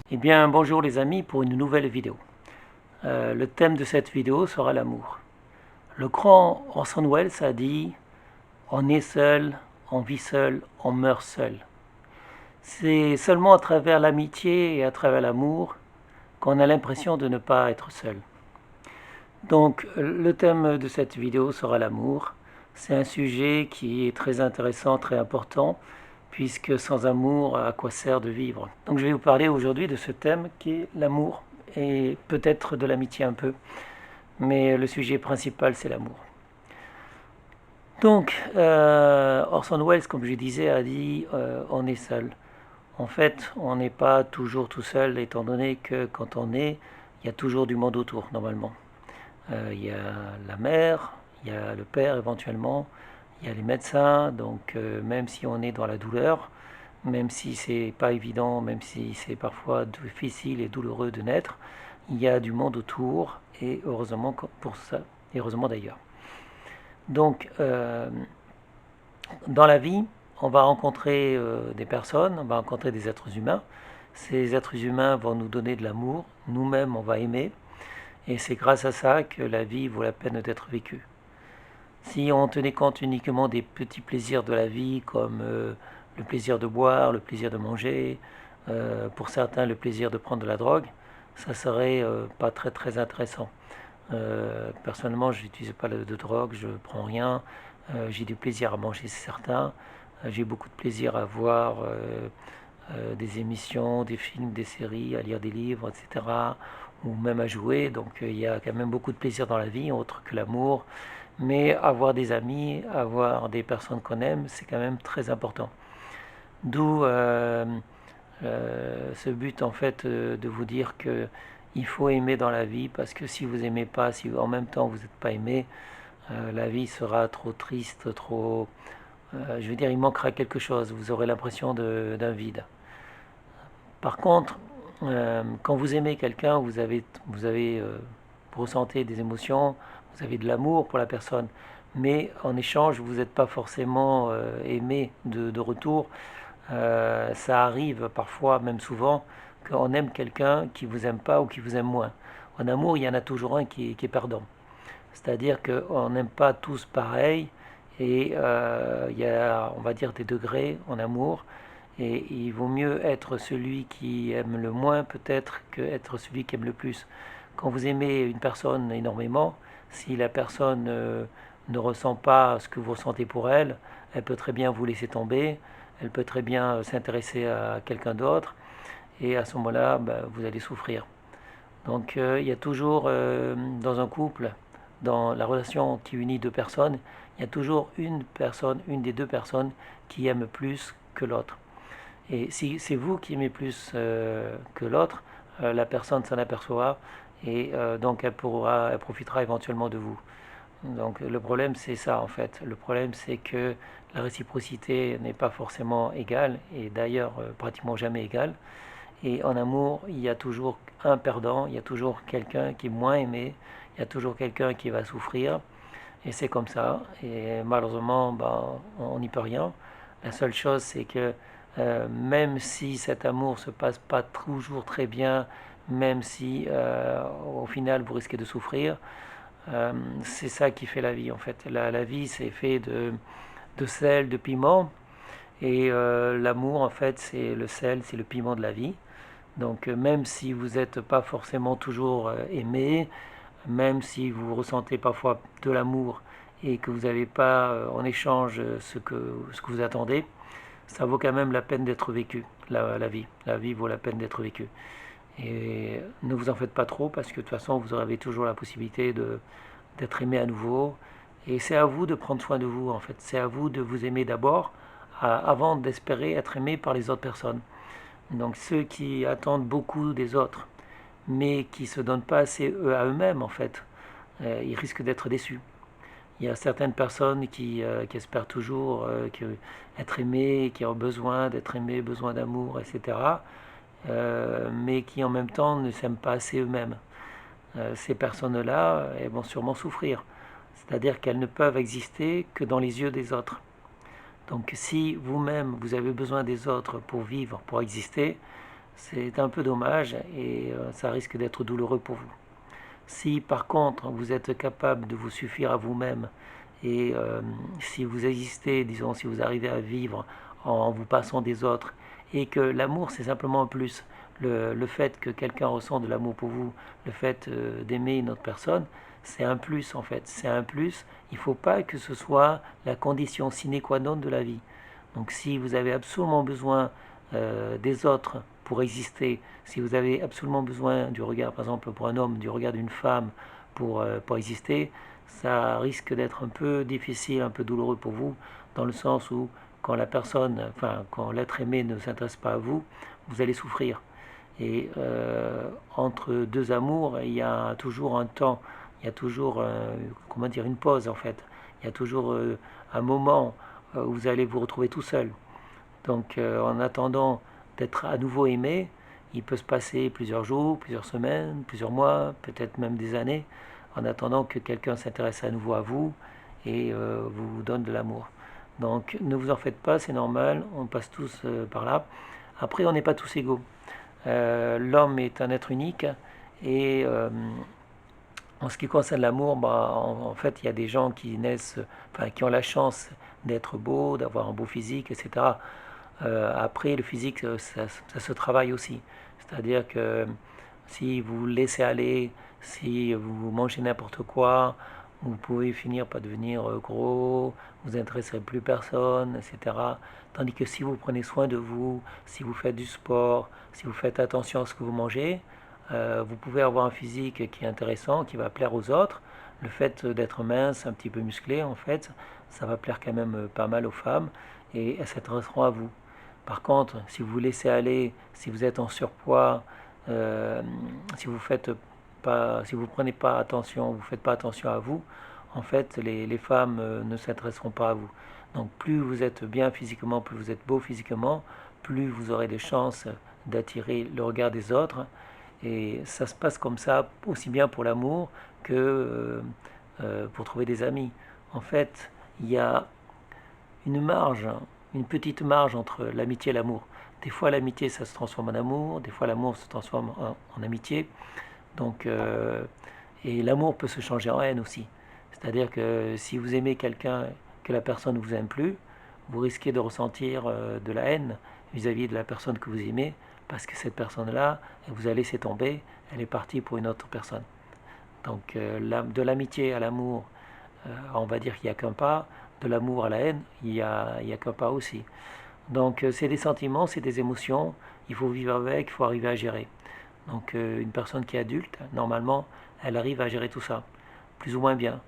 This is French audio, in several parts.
Eh bien, bonjour les amis pour une nouvelle vidéo. Le thème de cette vidéo sera l'amour. Le grand Orson Welles a dit on est seul, on vit seul, on meurt seul. C'est seulement à travers l'amitié et à travers l'amour qu'on a l'impression de ne pas être seul. Donc, le thème de cette vidéo sera l'amour. C'est un sujet qui est très intéressant, très important, puisque sans amour, à quoi sert de vivre? Donc je vais vous parler aujourd'hui de ce thème qui est l'amour, et peut-être de l'amitié un peu, mais le sujet principal c'est l'amour. Donc, Orson Welles, comme je disais, a dit on est seul. En fait, on n'est pas toujours tout seul, étant donné que quand on est, il y a toujours du monde autour, normalement. Il y a la mère, il y a le père éventuellement, il y a les médecins, donc même si on est dans la douleur, même si c'est pas évident, même si c'est parfois difficile et douloureux de naître, il y a du monde autour et heureusement pour ça, et heureusement d'ailleurs. Donc dans la vie, on va rencontrer des personnes, on va rencontrer des êtres humains. Ces êtres humains vont nous donner de l'amour, nous-mêmes on va aimer, et c'est grâce à ça que la vie vaut la peine d'être vécue. Si on tenait compte uniquement des petits plaisirs de la vie, comme le plaisir de boire, le plaisir de manger, pour certains le plaisir de prendre de la drogue, ça serait pas très très intéressant. Personnellement, je n'utilise pas de drogue, je ne prends rien. J'ai du plaisir à manger, c'est certain. J'ai beaucoup de plaisir à voir des émissions, des films, des séries, à lire des livres, etc. Ou même à jouer. Donc il y a quand même beaucoup de plaisir dans la vie, autre que l'amour. Mais avoir des amis, avoir des personnes qu'on aime, c'est quand même très important. D'où ce but en fait de vous dire que il faut aimer dans la vie parce que si vous aimez pas, si en même temps vous n'êtes pas aimé, la vie sera trop triste, trop, je veux dire, il manquera quelque chose. Vous aurez l'impression d'un vide. Par contre, quand vous aimez quelqu'un, vous ressentez des émotions, vous avez de l'amour pour la personne, mais en échange, vous n'êtes pas forcément aimé de retour. Ça arrive parfois, même souvent, qu'on aime quelqu'un qui vous aime pas ou qui vous aime moins. En amour, il y en a toujours un qui est perdant. C'est-à-dire qu'on n'aime pas tous pareil et il y a, on va dire, des degrés en amour. Et il vaut mieux être celui qui aime le moins peut-être que être celui qui aime le plus. Quand vous aimez une personne énormément, si la personne ne ressent pas ce que vous ressentez pour elle, elle peut très bien vous laisser tomber, elle peut très bien s'intéresser à quelqu'un d'autre, et à ce moment-là, ben, vous allez souffrir. Donc il y a toujours dans un couple, dans la relation qui unit deux personnes, il y a toujours une personne, une des deux personnes qui aime plus que l'autre. Et si c'est vous qui aimez plus que l'autre, la personne s'en aperçoit et donc elle profitera éventuellement de vous. Donc le problème c'est ça en fait. Le problème c'est que la réciprocité n'est pas forcément égale et d'ailleurs pratiquement jamais égale. Et en amour, il y a toujours un perdant, il y a toujours quelqu'un qui est moins aimé, il y a toujours quelqu'un qui va souffrir. Et c'est comme ça. Et malheureusement, ben, on n'y peut rien. La seule chose, c'est que même si cet amour se passe pas toujours très bien, même si au final vous risquez de souffrir, c'est ça qui fait la vie en fait. La vie, c'est fait de sel, de piment. Et l'amour, en fait, c'est le sel, c'est le piment de la vie. Donc même si vous n'êtes pas forcément toujours aimé, même si vous ressentez parfois de l'amour et que vous n'avez pas en échange ce que vous attendez, ça vaut quand même la peine d'être vécu, la vie. La vie vaut la peine d'être vécue. Et ne vous en faites pas trop parce que de toute façon vous aurez toujours la possibilité d'être aimé à nouveau. Et c'est à vous de prendre soin de vous en fait. C'est à vous de vous aimer d'abord avant d'espérer être aimé par les autres personnes. Donc ceux qui attendent beaucoup des autres, mais qui ne se donnent pas assez à eux-mêmes en fait, ils risquent d'être déçus. Il y a certaines personnes qui espèrent toujours être aimées, qui ont besoin d'être aimées, besoin d'amour, etc. Mais qui en même temps ne s'aiment pas assez eux-mêmes. Ces personnes-là, elles vont sûrement souffrir. C'est-à-dire qu'elles ne peuvent exister que dans les yeux des autres. Donc si vous-même vous avez besoin des autres pour vivre, pour exister, c'est un peu dommage et ça risque d'être douloureux pour vous. Si par contre vous êtes capable de vous suffire à vous-même et si vous existez, disons, si vous arrivez à vivre en vous passant des autres et que l'amour c'est simplement un plus, le fait que quelqu'un ressent de l'amour pour vous, le fait d'aimer une autre personne, c'est un plus en fait, c'est un plus. Il ne faut pas que ce soit la condition sine qua non de la vie. Donc si vous avez absolument besoin des autres pour exister, si vous avez absolument besoin du regard, par exemple pour un homme, du regard d'une femme pour exister, ça risque d'être un peu difficile, un peu douloureux pour vous, dans le sens où quand la personne, enfin quand l'être aimé ne s'intéresse pas à vous, vous allez souffrir. Et entre deux amours, il y a toujours un temps, il y a toujours, comment dire, une pause en fait. Il y a toujours un moment où vous allez vous retrouver tout seul. Donc en attendant d'être à nouveau aimé, il peut se passer plusieurs jours, plusieurs semaines, plusieurs mois, peut-être même des années, en attendant que quelqu'un s'intéresse à nouveau à vous et vous donne de l'amour. Donc ne vous en faites pas, c'est normal, on passe tous par là. Après, on n'est pas tous égaux. L'homme est un être unique et en ce qui concerne l'amour, bah, en fait, il y a des gens qui naissent, enfin, qui ont la chance d'être beaux, d'avoir un beau physique, etc. Après, le physique, ça se travaille aussi. C'est-à-dire que si vous laissez aller, si vous mangez n'importe quoi, vous pouvez finir par devenir gros, vous n'intéresserez plus personne, etc. Tandis que si vous prenez soin de vous, si vous faites du sport, si vous faites attention à ce que vous mangez, vous pouvez avoir un physique qui est intéressant, qui va plaire aux autres. Le fait d'être mince, un petit peu musclé, en fait, ça va plaire quand même pas mal aux femmes et elles s'intéresseront à vous. Par contre, si vous vous laissez aller, si vous êtes en surpoids, euh, si vous faites pas, si vous prenez pas attention, vous faites pas attention à vous, en fait, les femmes ne s'intéresseront pas à vous. Donc, plus vous êtes bien physiquement, plus vous êtes beau physiquement, plus vous aurez des chances d'attirer le regard des autres. Et ça se passe comme ça, aussi bien pour l'amour que pour trouver des amis. En fait, il y a une marge, une petite marge entre l'amitié et l'amour. Des fois, l'amitié, ça se transforme en amour, des fois, l'amour se transforme en amitié. Donc, et l'amour peut se changer en haine aussi. C'est-à-dire que si vous aimez quelqu'un que la personne ne vous aime plus, vous risquez de ressentir de la haine vis-à-vis de la personne que vous aimez, parce que cette personne-là, elle vous a laissé tomber, elle est partie pour une autre personne. Donc, de l'amitié à l'amour, on va dire qu'il n'y a qu'un pas. De l'amour à la haine, il y a qu'un pas aussi. Donc c'est des sentiments, c'est des émotions, il faut vivre avec, il faut arriver à gérer. Donc une personne qui est adulte, normalement, elle arrive à gérer tout ça, plus ou moins bien.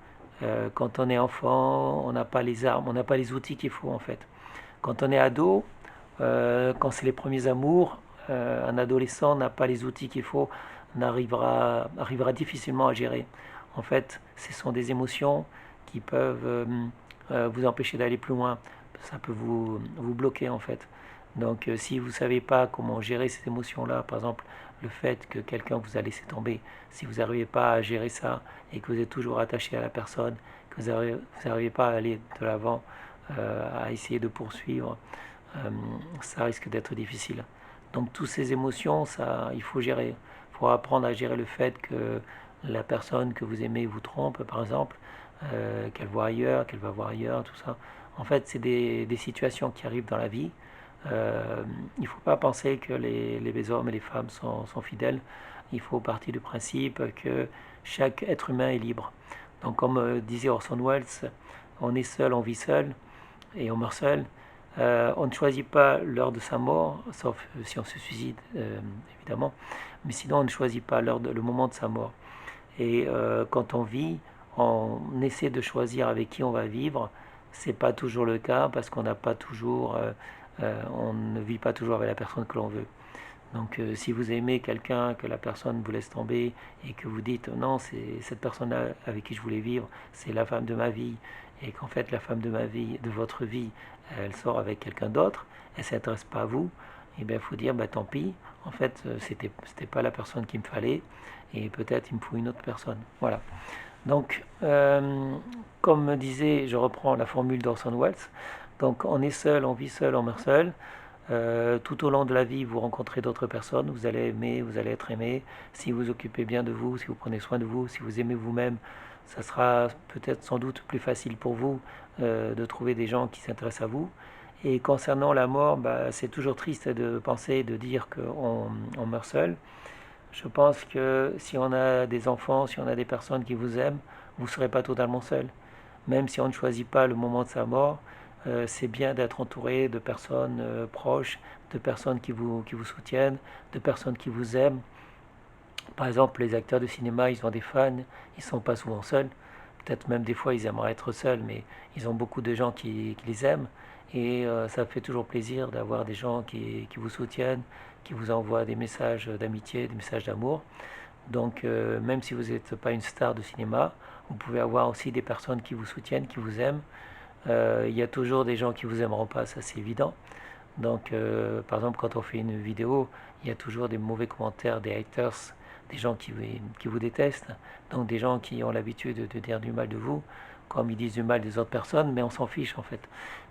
Quand on est enfant, on n'a pas les armes, on n'a pas les outils qu'il faut en fait. Quand on est ado, quand c'est les premiers amours, un adolescent n'a pas les outils qu'il faut, arrivera difficilement à gérer. En fait, ce sont des émotions qui peuvent vous empêcher d'aller plus loin. Ça peut vous bloquer en fait. Donc si vous ne savez pas comment gérer ces émotions-là, par exemple le fait que quelqu'un vous a laissé tomber, si vous n'arrivez pas à gérer ça et que vous êtes toujours attaché à la personne, que vous n'arrivez pas à aller de l'avant, à essayer de poursuivre, ça risque d'être difficile. Donc toutes ces émotions, ça, il faut gérer. Il faut apprendre à gérer le fait que la personne que vous aimez vous trompe, par exemple, qu'elle voit ailleurs, qu'elle va voir ailleurs, tout ça. En fait, c'est des situations qui arrivent dans la vie. Il ne faut pas penser que les hommes et les femmes sont fidèles. Il faut partir du principe que chaque être humain est libre. Donc, comme disait Orson Welles, on est seul, on vit seul et on meurt seul. On ne choisit pas l'heure de sa mort, sauf si on se suicide, évidemment. Mais sinon, on ne choisit pas le moment de sa mort. Et quand on vit, on essaie de choisir avec qui on va vivre. C'est pas toujours le cas parce qu'on n'a pas toujours, on ne vit pas toujours avec la personne que l'on veut. Donc si vous aimez quelqu'un, que la personne vous laisse tomber et que vous dites non, c'est cette personne-là avec qui je voulais vivre, c'est la femme de ma vie, et qu'en fait la femme de ma vie, de votre vie, elle sort avec quelqu'un d'autre, elle ne s'intéresse pas à vous, et bien il faut dire bah, tant pis, en fait c'était pas la personne qu'il me fallait, et peut-être il me faut une autre personne. Voilà. Donc comme disait, je reprends la formule d'Orson Welles, donc on est seul, on vit seul, on meurt seul. Tout au long de la vie, vous rencontrez d'autres personnes, vous allez aimer, vous allez être aimé. Si vous occupez bien de vous, si vous prenez soin de vous, si vous aimez vous-même, ça sera peut-être sans doute plus facile pour vous de trouver des gens qui s'intéressent à vous. Et concernant la mort, bah, c'est toujours triste de penser, de dire qu'on meurt seul. Je pense que si on a des enfants, si on a des personnes qui vous aiment, vous ne serez pas totalement seul. Même si on ne choisit pas le moment de sa mort, c'est bien d'être entouré de personnes proches, de personnes qui vous soutiennent, de personnes qui vous aiment. Par exemple, les acteurs de cinéma, ils ont des fans, ils ne sont pas souvent seuls. Peut-être même des fois, ils aimeraient être seuls, mais ils ont beaucoup de gens qui les aiment. Et ça fait toujours plaisir d'avoir des gens qui vous soutiennent, qui vous envoient des messages d'amitié, des messages d'amour. Donc, même si vous n'êtes pas une star de cinéma, vous pouvez avoir aussi des personnes qui vous soutiennent, qui vous aiment. Il y a toujours des gens qui vous aimeront pas, ça c'est évident. Donc, par exemple, quand on fait une vidéo, il y a toujours des mauvais commentaires, des haters, des gens qui vous détestent. Donc, des gens qui ont l'habitude de dire du mal de vous, comme ils disent du mal des autres personnes, mais on s'en fiche en fait.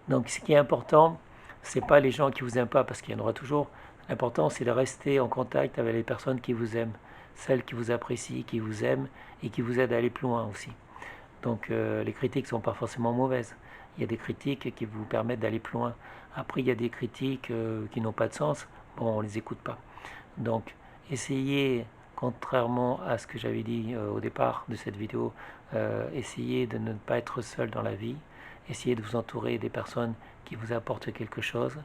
Donc, ce qui est important, c'est pas les gens qui vous aiment pas, parce qu'il y en aura toujours. L'important, c'est de rester en contact avec les personnes qui vous aiment, celles qui vous apprécient, qui vous aiment et qui vous aident à aller plus loin aussi. Donc les critiques ne sont pas forcément mauvaises. Il y a des critiques qui vous permettent d'aller plus loin. Après, il y a des critiques qui n'ont pas de sens. Bon, on ne les écoute pas. Donc, essayez, contrairement à ce que j'avais dit au départ de cette vidéo, essayez de ne pas être seul dans la vie. Essayez de vous entourer des personnes qui vous apportent quelque chose.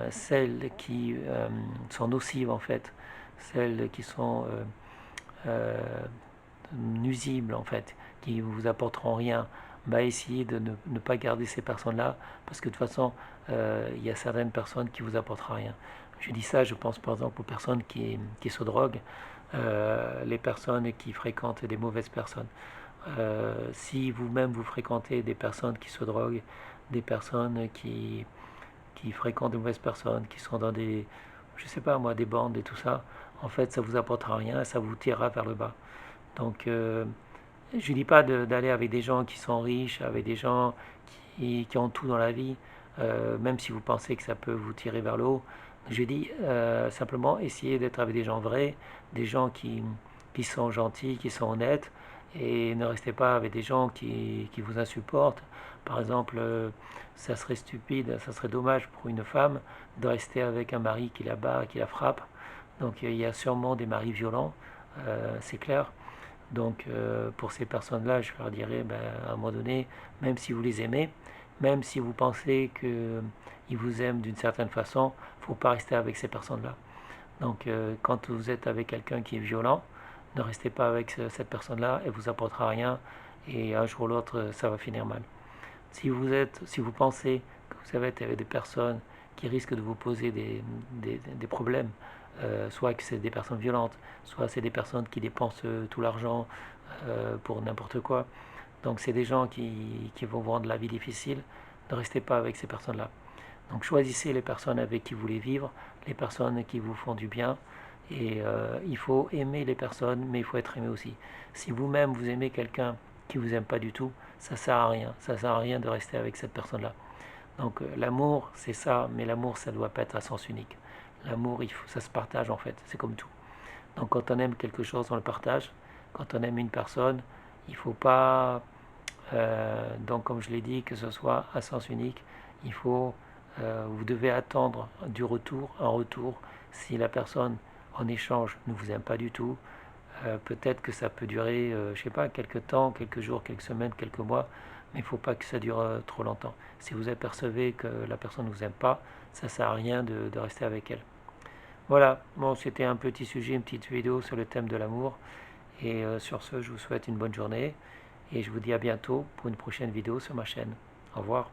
Celles qui sont nocives en fait, celles qui sont nuisibles en fait, qui vous apporteront rien, bah essayez de ne pas garder ces personnes-là parce que de toute façon, il y a certaines personnes qui vous apporteront rien. Je dis ça, je pense par exemple aux personnes qui se droguent, les personnes qui fréquentent des mauvaises personnes. Si vous-même vous fréquentez des personnes qui se droguent, des personnes qui fréquentent de mauvaises personnes, qui sont dans des, je sais pas moi, des bandes et tout ça, en fait, ça vous apportera rien, ça vous tirera vers le bas. Donc, je ne dis pas d'aller avec des gens qui sont riches, avec des gens qui ont tout dans la vie, même si vous pensez que ça peut vous tirer vers le haut. Je dis simplement essayer d'être avec des gens vrais, des gens qui sont gentils, qui sont honnêtes, et ne restez pas avec des gens qui vous insupportent. Par exemple, ça serait stupide, ça serait dommage pour une femme de rester avec un mari qui la bat, qui la frappe. Donc il y a sûrement des maris violents, c'est clair. Donc pour ces personnes-là, je leur dirais, ben, à un moment donné, même si vous les aimez, même si vous pensez qu'ils vous aiment d'une certaine façon, il ne faut pas rester avec ces personnes-là. Donc quand vous êtes avec quelqu'un qui est violent, ne restez pas avec cette personne-là, elle ne vous apportera rien et un jour ou l'autre, ça va finir mal. Si vous pensez que vous avez avec des personnes qui risquent de vous poser des problèmes, soit que c'est des personnes violentes, soit c'est des personnes qui dépensent tout l'argent pour n'importe quoi. Donc c'est des gens qui vont vous rendre la vie difficile. Ne restez pas avec ces personnes-là. Donc choisissez les personnes avec qui vous voulez vivre, les personnes qui vous font du bien. Et il faut aimer les personnes, mais il faut être aimé aussi. Si vous-même vous aimez quelqu'un qui vous aime pas du tout, ça sert à rien. Ça sert à rien de rester avec cette personne-là. Donc l'amour, c'est ça, mais l'amour, ça doit pas être à sens unique. L'amour, ça se partage en fait, c'est comme tout. Donc quand on aime quelque chose, on le partage. Quand on aime une personne, il faut pas, donc comme je l'ai dit, que ce soit à sens unique. Il faut, vous devez attendre du retour, un retour. Si la personne en échange ne vous aime pas du tout, peut-être que ça peut durer, je sais pas, quelques temps, quelques jours, quelques semaines, quelques mois, mais il ne faut pas que ça dure trop longtemps. Si vous apercevez que la personne ne vous aime pas, ça ne sert à rien de rester avec elle. Voilà, bon, c'était un petit sujet, une petite vidéo sur le thème de l'amour. Et sur ce, je vous souhaite une bonne journée et je vous dis à bientôt pour une prochaine vidéo sur ma chaîne. Au revoir.